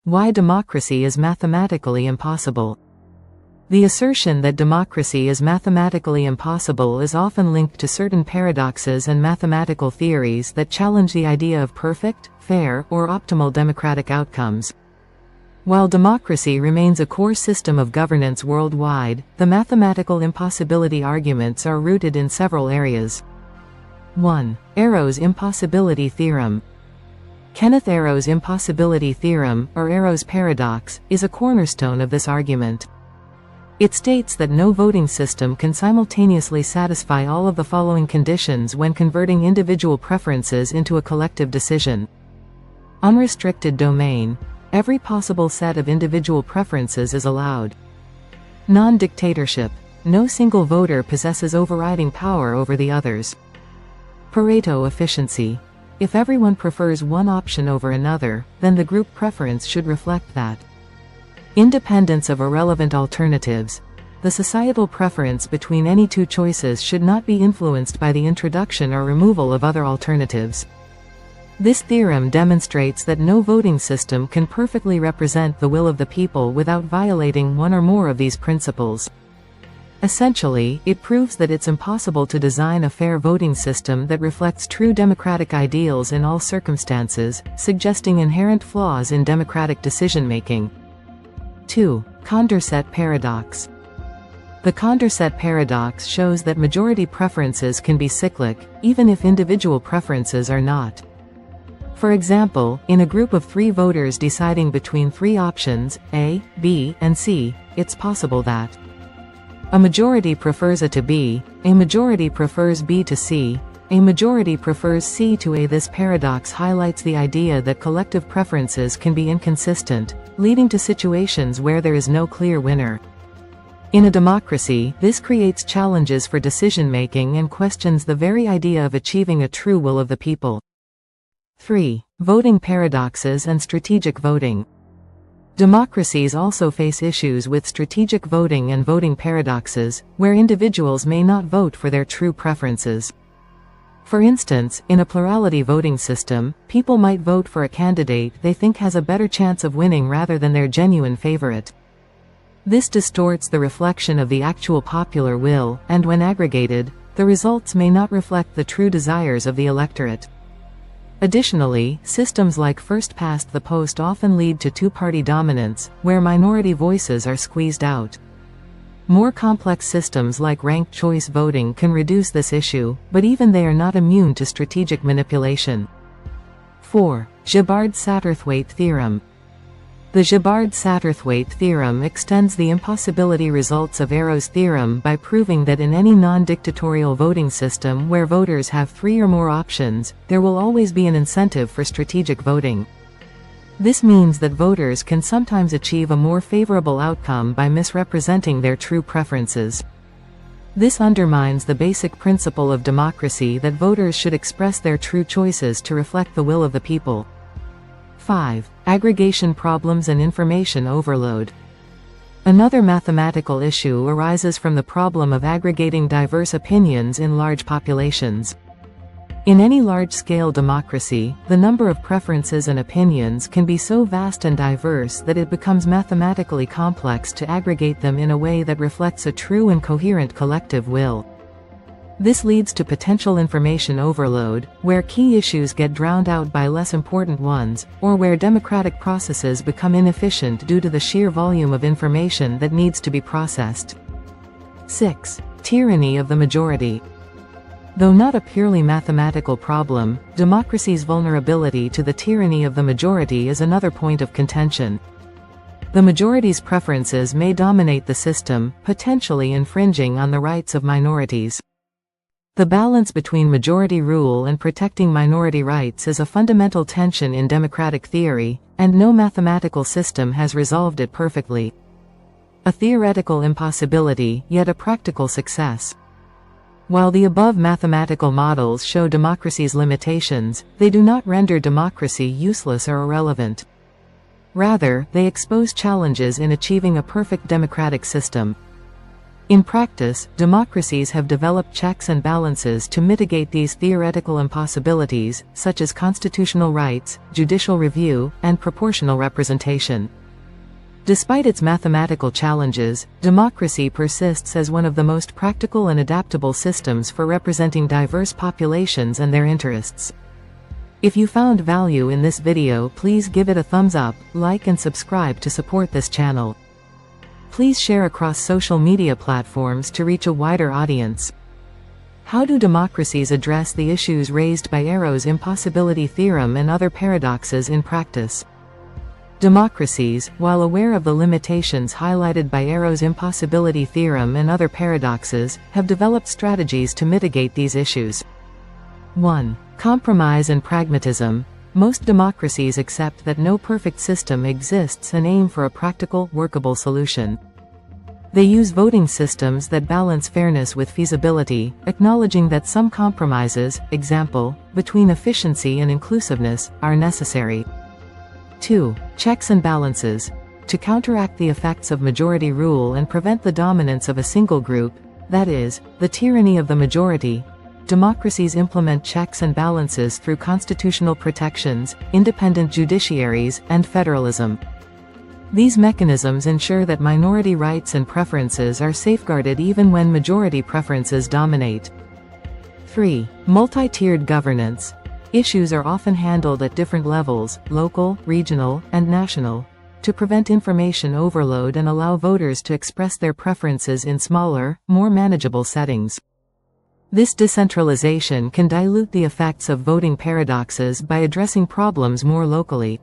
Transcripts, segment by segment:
Why democracy is mathematically impossible. The assertion that democracy is mathematically impossible is often linked to certain paradoxes and mathematical theories that challenge the idea of perfect, fair, or optimal democratic outcomes. While democracy remains a core system of governance worldwide, the mathematical impossibility arguments are rooted in several areas. 1. Arrow's Impossibility Theorem. Kenneth Arrow's Impossibility Theorem, or Arrow's Paradox, is a cornerstone of this argument. It states that no voting system can simultaneously satisfy all of the following conditions when converting individual preferences into a collective decision. Unrestricted domain. Every possible set of individual preferences is allowed. Non-dictatorship. No single voter possesses overriding power over the others. Pareto efficiency. If everyone prefers one option over another, then the group preference should reflect that. Independence of irrelevant alternatives. The societal preference between any two choices should not be influenced by the introduction or removal of other alternatives. This theorem demonstrates that no voting system can perfectly represent the will of the people without violating one or more of these principles. Essentially, it proves that it's impossible to design a fair voting system that reflects true democratic ideals in all circumstances, suggesting inherent flaws in democratic decision-making. 2. Condorcet Paradox. The Condorcet Paradox shows that majority preferences can be cyclic, even if individual preferences are not. For example, in a group of 3 voters deciding between 3 options, A, B, and C, it's possible that a majority prefers A to B, a majority prefers B to C, a majority prefers C to A. This paradox highlights the idea that collective preferences can be inconsistent, leading to situations where there is no clear winner. In a democracy, this creates challenges for decision-making and questions the very idea of achieving a true will of the people. 3. Voting paradoxes and strategic voting. Democracies also face issues with strategic voting and voting paradoxes, where individuals may not vote for their true preferences. For instance, in a plurality voting system, people might vote for a candidate they think has a better chance of winning rather than their genuine favorite. This distorts the reflection of the actual popular will, and when aggregated, the results may not reflect the true desires of the electorate. Additionally, systems like first past the post often lead to two-party dominance, where minority voices are squeezed out. More complex systems like ranked choice voting can reduce this issue, but even they are not immune to strategic manipulation. 4. Gibbard-Satterthwaite Theorem. The Gibbard-Satterthwaite Theorem extends the impossibility results of Arrow's theorem by proving that in any non-dictatorial voting system where voters have 3 or more options, there will always be an incentive for strategic voting. This means that voters can sometimes achieve a more favorable outcome by misrepresenting their true preferences. This undermines the basic principle of democracy that voters should express their true choices to reflect the will of the people. 5. Aggregation problems and information overload. Another mathematical issue arises from the problem of aggregating diverse opinions in large populations. In any large-scale democracy, the number of preferences and opinions can be so vast and diverse that it becomes mathematically complex to aggregate them in a way that reflects a true and coherent collective will. This leads to potential information overload, where key issues get drowned out by less important ones, or where democratic processes become inefficient due to the sheer volume of information that needs to be processed. 6. Tyranny of the majority. Though not a purely mathematical problem, democracy's vulnerability to the tyranny of the majority is another point of contention. The majority's preferences may dominate the system, potentially infringing on the rights of minorities. The balance between majority rule and protecting minority rights is a fundamental tension in democratic theory, and no mathematical system has resolved it perfectly. A theoretical impossibility, yet a practical success. While the above mathematical models show democracy's limitations, they do not render democracy useless or irrelevant. Rather, they expose challenges in achieving a perfect democratic system. In practice, democracies have developed checks and balances to mitigate these theoretical impossibilities, such as constitutional rights, judicial review, and proportional representation. Despite its mathematical challenges, democracy persists as one of the most practical and adaptable systems for representing diverse populations and their interests. If you found value in this video, please give it a thumbs up, like and subscribe to support this channel. Please share across social media platforms to reach a wider audience. How do democracies address the issues raised by Arrow's Impossibility Theorem and other paradoxes in practice? Democracies, while aware of the limitations highlighted by Arrow's Impossibility Theorem and other paradoxes, have developed strategies to mitigate these issues. 1. Compromise and pragmatism. Most democracies accept that no perfect system exists and aim for a practical, workable solution. They use voting systems that balance fairness with feasibility, acknowledging that some compromises, example, between efficiency and inclusiveness, are necessary. 2. Checks and balances. To counteract the effects of majority rule and prevent the dominance of a single group, that is, the tyranny of the majority, democracies implement checks and balances through constitutional protections, independent judiciaries, and federalism. These mechanisms ensure that minority rights and preferences are safeguarded even when majority preferences dominate. 3. Multi-tiered governance. Issues are often handled at different levels, local, regional, and national, to prevent information overload and allow voters to express their preferences in smaller, more manageable settings. This decentralization can dilute the effects of voting paradoxes by addressing problems more locally.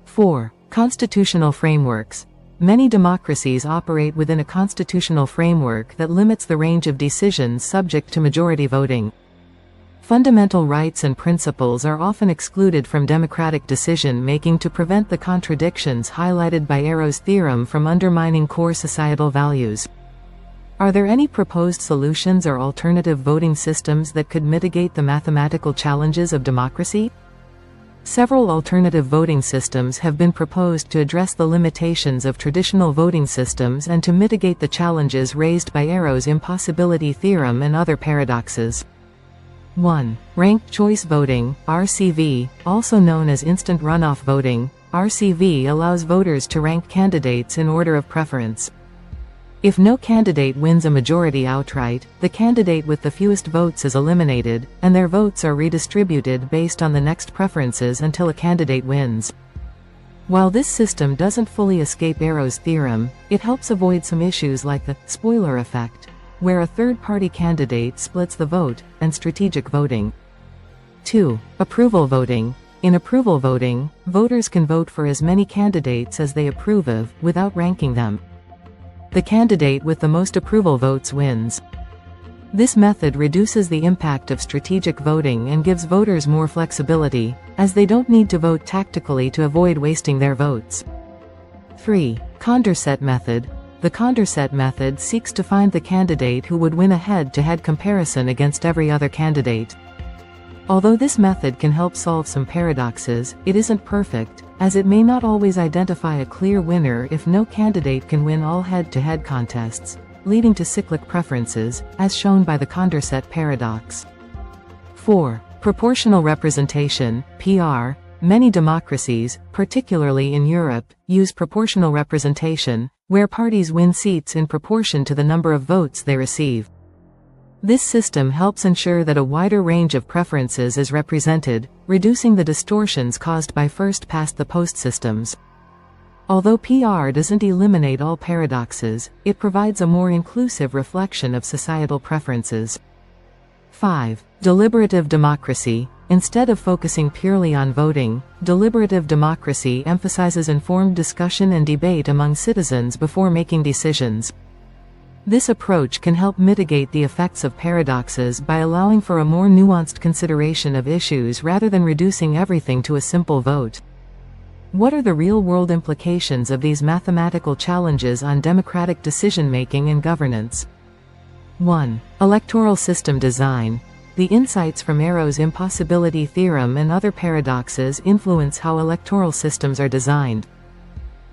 4. Constitutional frameworks. Many democracies operate within a constitutional framework that limits the range of decisions subject to majority voting. Fundamental rights and principles are often excluded from democratic decision-making to prevent the contradictions highlighted by Arrow's theorem from undermining core societal values. Are there any proposed solutions or alternative voting systems that could mitigate the mathematical challenges of democracy? Several alternative voting systems have been proposed to address the limitations of traditional voting systems and to mitigate the challenges raised by Arrow's Impossibility Theorem and other paradoxes. 1. Ranked choice voting, RCV, also known as instant runoff voting. RCV allows voters to rank candidates in order of preference. If no candidate wins a majority outright, the candidate with the fewest votes is eliminated, and their votes are redistributed based on the next preferences until a candidate wins. While this system doesn't fully escape Arrow's theorem, it helps avoid some issues like the spoiler effect, where a third-party candidate splits the vote, and strategic voting. 2. Approval voting. In approval voting, voters can vote for as many candidates as they approve of, without ranking them. The candidate with the most approval votes wins. This method reduces the impact of strategic voting and gives voters more flexibility, as they don't need to vote tactically to avoid wasting their votes. 3. Condorcet method. The Condorcet method seeks to find the candidate who would win a head-to-head comparison against every other candidate. Although this method can help solve some paradoxes, it isn't perfect, as it may not always identify a clear winner if no candidate can win all head-to-head contests, leading to cyclic preferences, as shown by the Condorcet Paradox. 4. Proportional representation, PR. Many democracies, particularly in Europe, use proportional representation, where parties win seats in proportion to the number of votes they receive. This system helps ensure that a wider range of preferences is represented, reducing the distortions caused by first-past-the-post systems. Although PR doesn't eliminate all paradoxes, it provides a more inclusive reflection of societal preferences. 5. Deliberative democracy. Instead of focusing purely on voting, deliberative democracy emphasizes informed discussion and debate among citizens before making decisions. This approach can help mitigate the effects of paradoxes by allowing for a more nuanced consideration of issues rather than reducing everything to a simple vote. What are the real-world implications of these mathematical challenges on democratic decision-making and governance? 1. Electoral system design. The insights from Arrow's Impossibility Theorem and other paradoxes influence how electoral systems are designed.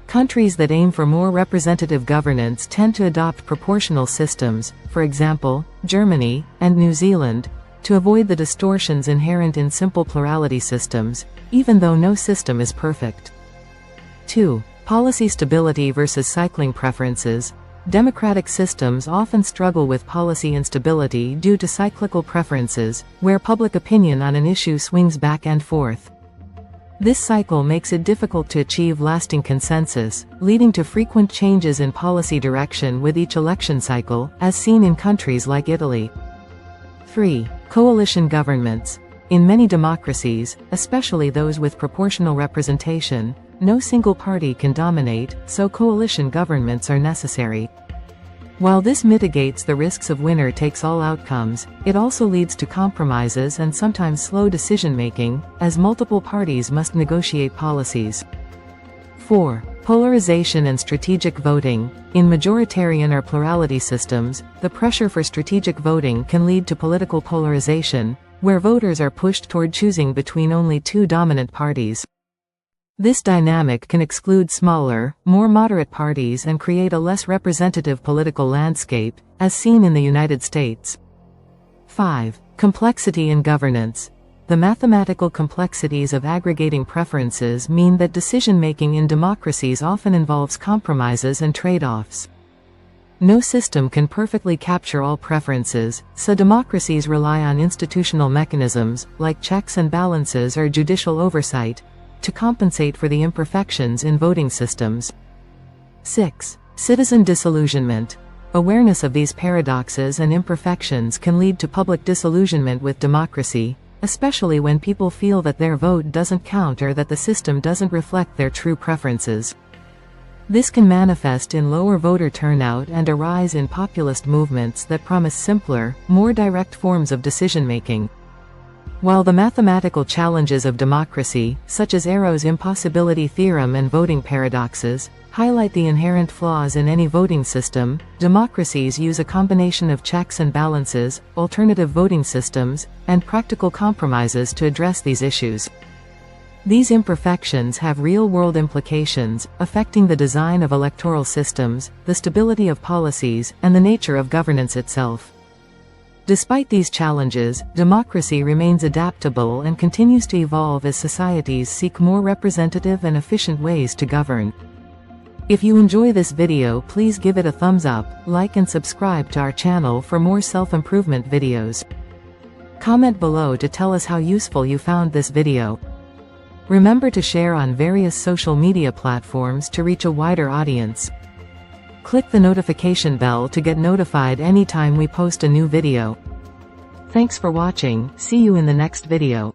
Countries that aim for more representative governance tend to adopt proportional systems, for example, Germany and New Zealand, to avoid the distortions inherent in simple plurality systems, even though no system is perfect. 2. Policy stability versus cycling preferences. Democratic systems often struggle with policy instability due to cyclical preferences, where public opinion on an issue swings back and forth. This cycle makes it difficult to achieve lasting consensus, leading to frequent changes in policy direction with each election cycle, as seen in countries like Italy. 3. Coalition governments. In many democracies, especially those with proportional representation, no single party can dominate, so coalition governments are necessary. While this mitigates the risks of winner-takes-all outcomes, it also leads to compromises and sometimes slow decision-making, as multiple parties must negotiate policies. 4. Polarization and strategic voting. In majoritarian or plurality systems, the pressure for strategic voting can lead to political polarization, where voters are pushed toward choosing between only two dominant parties. This dynamic can exclude smaller, more moderate parties and create a less representative political landscape, as seen in the United States. 5. Complexity in governance. The mathematical complexities of aggregating preferences mean that decision-making in democracies often involves compromises and trade-offs. No system can perfectly capture all preferences, so democracies rely on institutional mechanisms, like checks and balances or judicial oversight, to compensate for the imperfections in voting systems. 6. Citizen disillusionment. Awareness of these paradoxes and imperfections can lead to public disillusionment with democracy, especially when people feel that their vote doesn't count or that the system doesn't reflect their true preferences. This can manifest in lower voter turnout and a rise in populist movements that promise simpler, more direct forms of decision-making. While the mathematical challenges of democracy, such as Arrow's Impossibility theorem and voting paradoxes, highlight the inherent flaws in any voting system, democracies use a combination of checks and balances, alternative voting systems, and practical compromises to address these issues. These imperfections have real-world implications, affecting the design of electoral systems, the stability of policies, and the nature of governance itself. Despite these challenges, democracy remains adaptable and continues to evolve as societies seek more representative and efficient ways to govern. If you enjoy this video, please give it a thumbs up, like and subscribe to our channel for more self-improvement videos. Comment below to tell us how useful you found this video. Remember to share on various social media platforms to reach a wider audience. Click the notification bell to get notified anytime we post a new video. Thanks for watching, see you in the next video.